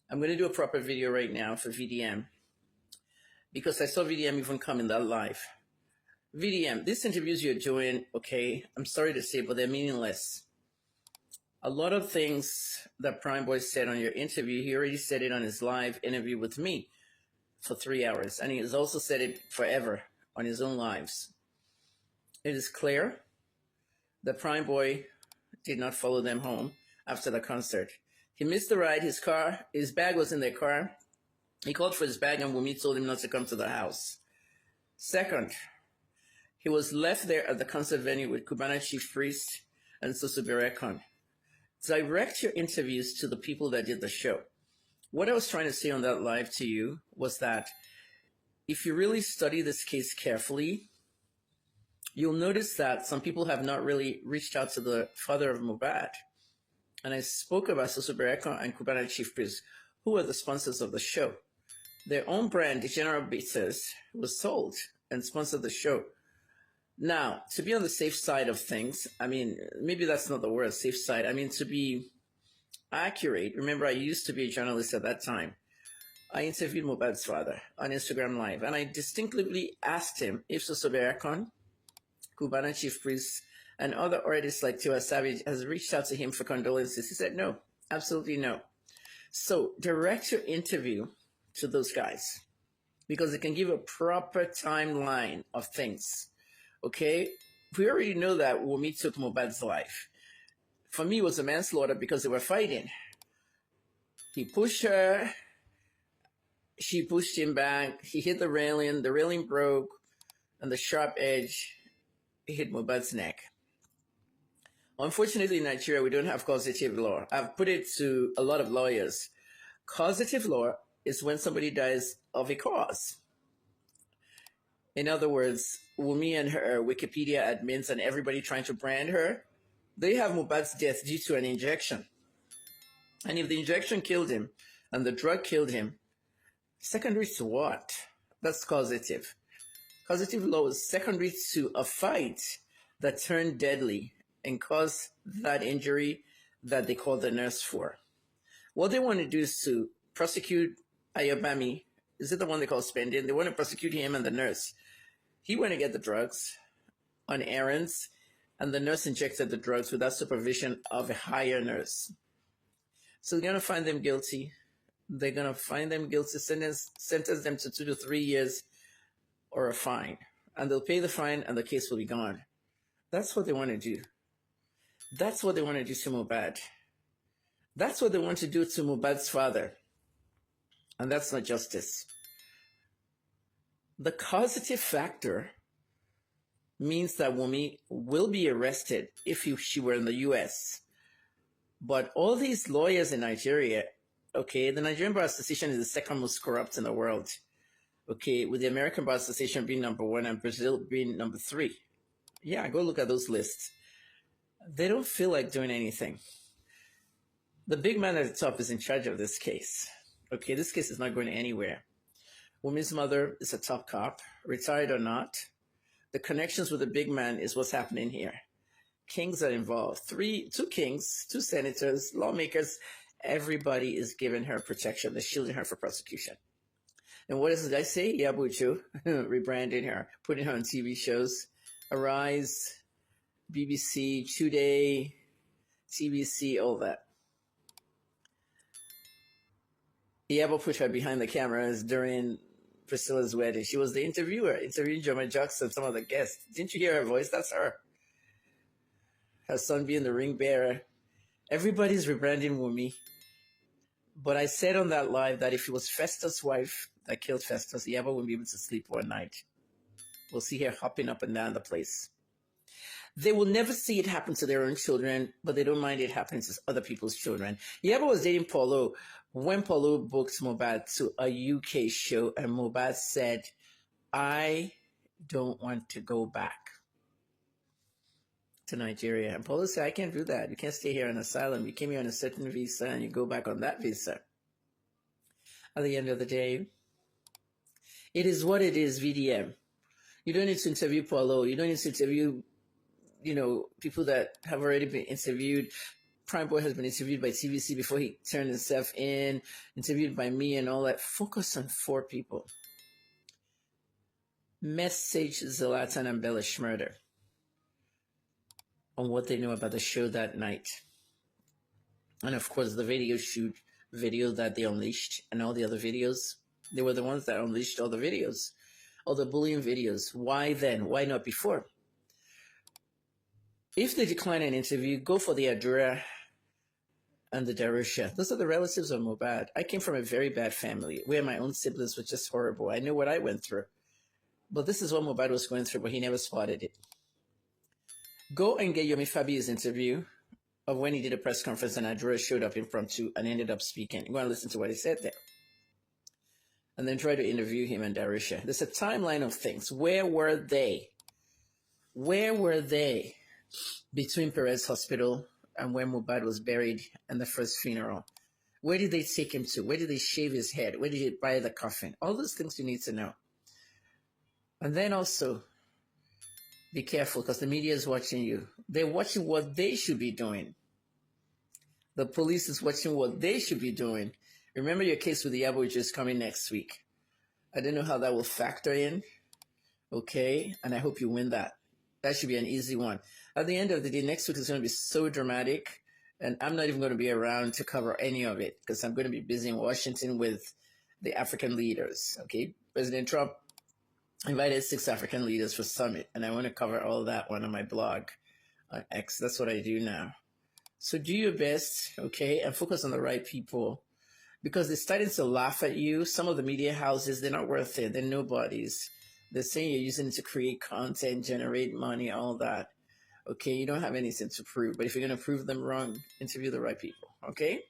I'm going to do a proper video right now for VDM because I saw VDM even come in that live. VDM, these interviews you're doing, okay, I'm sorry to say, but they're meaningless. A lot of things that Prime Boy said on your interview, he already said it on his live interview with me for 3 hours. And he has also said it forever on his own lives. It is clear that Prime Boy did not follow them home after the concert. He missed the ride. His bag was in their car. He called for his bag and Wumi told him not to come to the house. Second, he was left there at the concert venue with Cubana Chief Priest and Sosoberekon. Direct your interviews to the people that did the show. What I was trying to say on that live to you was that if you really study this case carefully, you'll notice that some people have not really reached out to the father of Mohbad. And I spoke about Sosoberekon and Cubana Chief Priest, who are the sponsors of the show. Their own brand, the General Bitters, was sold and sponsored the show. Now, to be on the safe side of things, I mean, maybe that's not the word, safe side. I mean, to be accurate, remember I used to be a journalist at that time. I interviewed Mohbad's father on Instagram Live, and I distinctly asked him if Sosoberekon, Cubana Chief Priest, and other artists like Tiwa Savage has reached out to him for condolences. He said no, absolutely no. So direct your interview to those guys because it can give a proper timeline of things. Okay, we already know that Wumi took Mohbad's life. For me, it was a manslaughter because they were fighting. He pushed her, she pushed him back, he hit the railing broke, and the sharp edge hit Mohbad's neck. Unfortunately, in Nigeria, we don't have causative law. I've put it to a lot of lawyers. Causative law is when somebody dies of a cause. In other words, Wumi and her Wikipedia admins and everybody trying to brand her, they have Mohbad's death due to an injection. And if the injection killed him and the drug killed him, secondary to what? That's causative. Causative law is secondary to a fight that turned deadly and caused that injury that they called the nurse for. What they want to do is to prosecute Ayobami. Is it the one they call Spending? They want to prosecute him and the nurse. He went to get the drugs on errands, and the nurse injected the drugs without supervision of a higher nurse. So they're going to find them guilty. They're going to find them guilty, sentence them to 2 to 3 years or a fine. And they'll pay the fine and the case will be gone. That's what they want to do. That's what they want to do to Mohbad. That's what they want to do to Mohbad's father. And that's not justice. The causative factor means that Wumi will be arrested if she were in the US. But all these lawyers in Nigeria, okay, the Nigerian Bar Association is the second most corrupt in the world. Okay, with the American Bar Association being number 1 and Brazil being number 3. Yeah, go look at those lists. They don't feel like doing anything. The big man at the top is in charge of this case. Okay, this case is not going anywhere. Wumi's mother is a top cop, retired or not. The connections with the big man is what's happening here. Kings are involved. 2 kings, 2 senators, lawmakers. Everybody is giving her protection. They're shielding her for prosecution. And what does the guy say? Yabucho, rebranding her, putting her on TV shows. Arise, BBC, Today, TBC, all that. Yabo put her behind the cameras during Priscilla's wedding. She was the interviewer, interviewing Joma Jackson, some of the guests. Didn't you hear her voice? That's her. Her son being the ring bearer. Everybody's rebranding Wumi. But I said on that live that if it was Festus' wife that killed Festus, Yabo wouldn't be able to sleep one night. We'll see her hopping up and down the place. They will never see it happen to their own children, but they don't mind it happening to other people's children. Yabo was dating Paulo when Paulo booked Mohbad to a UK show, and Mohbad said, I don't want to go back to Nigeria. And Paulo said, I can't do that. You can't stay here on asylum. You came here on a certain visa, and you go back on that visa. At the end of the day, it is what it is, VDM. You don't need to interview Paulo. You don't need to interview, people that have already been interviewed. Prime Boy has been interviewed by TVC before he turned himself in, interviewed by me and all that. Focus on 4 people. Message Zlatan and Bella Schmurder on what they know about the show that night. And of course, the video that they unleashed and all the other videos, they were the ones that unleashed all the videos, all the bullying videos. Why then? Why not before? If they decline an interview, go for the Adura and the Darusha. Those are the relatives of Mohbad. I came from a very bad family where my own siblings were just horrible. I know what I went through. But this is what Mohbad was going through, but he never spotted it. Go and get Yomi Fabi's interview of when he did a press conference and Adura showed up impromptu and ended up speaking. Go and listen to what he said there. And then try to interview him and Darusha. There's a timeline of things. Where were they? Where were they between Perez Hospital and where Mohbad was buried and the first funeral? Where did they take him to? Where did they shave his head? Where did they buy the coffin? All those things you need to know. And then also, be careful because the media is watching you. They're watching what they should be doing. The police is watching what they should be doing. Remember your case with the Yabo is coming next week. I don't know how that will factor in. Okay? And I hope you win that. That should be an easy one. At the end of the day, next week is going to be so dramatic. And I'm not even going to be around to cover any of it because I'm going to be busy in Washington with the African leaders. Okay? President Trump invited 6 African leaders for summit. And I want to cover all that one on my blog on X. That's what I do now. So do your best, okay? And focus on the right people. Because they're starting to laugh at you. Some of the media houses, they're not worth it. They're nobodies. They're saying you're using it to create content, generate money, all that. Okay, you don't have anything to prove. But if you're going to prove them wrong, interview the right people. Okay?